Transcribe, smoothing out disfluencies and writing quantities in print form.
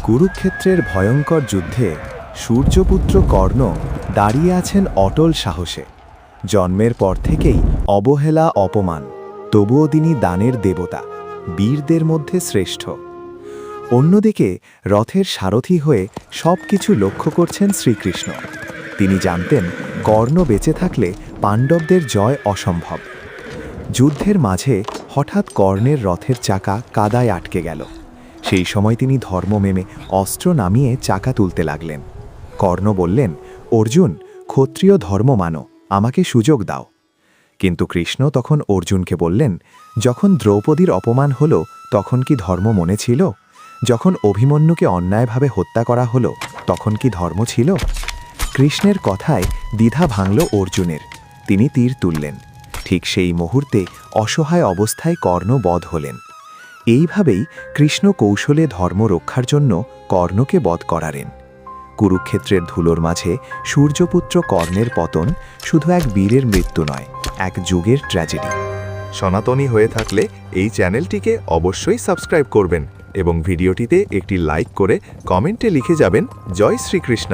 কুরুক্ষেত্রের ভয়ঙ্কর যুদ্ধে সূর্যপুত্র কর্ণ দাঁড়িয়ে আছেন অটল সাহসে। জন্মের পর থেকেই অবহেলা অপমান, তবুও তিনি দানের দেবতা, বীরদের মধ্যে শ্রেষ্ঠ। অন্যদিকে রথের সারথি হয়ে সব কিছু লক্ষ্য করছেন শ্রীকৃষ্ণ। তিনি জানতেন কর্ণ বেঁচে থাকলে পাণ্ডবদের জয় অসম্ভব। যুদ্ধের মাঝে হঠাৎ কর্ণের রথের চাকা কাদায় আটকে গেল। সেই সময় তিনি ধর্ম মেনে অস্ত্র নামিয়ে চাকা তুলতে লাগলেন। কর্ণ বললেন, অর্জুন, ক্ষত্রিয় ধর্ম মানো, আমাকে সুযোগ দাও। কিন্তু কৃষ্ণ তখন অর্জুনকে বললেন, যখন দ্রৌপদীর অপমান হলো তখন কি ধর্ম মনে ছিল? যখন অভিমন্যুকে অন্যায়ভাবে হত্যা করা হলো তখন কি ধর্ম ছিল? কৃষ্ণের কথায় দ্বিধা ভাঙল অর্জুনের। তিনি তীর তুললেন। ঠিক সেই মুহূর্তে অসহায় অবস্থায় কর্ণ বধ হলেন। এইভাবেই কৃষ্ণ কৌশলে ধর্ম রক্ষার জন্য কর্ণকে বধ করালেন। কুরুক্ষেত্রের ধুলোর মাঝে সূর্যপুত্র কর্ণের পতন শুধু এক বীরের মৃত্যু নয়, এক যুগের ট্র্যাজেডি। সনাতনী হয়ে থাকলে এই চ্যানেলটিকে অবশ্যই সাবস্ক্রাইব করবেন এবং ভিডিওটিতে একটি লাইক করে কমেন্টে লিখে যাবেন জয় শ্রীকৃষ্ণ।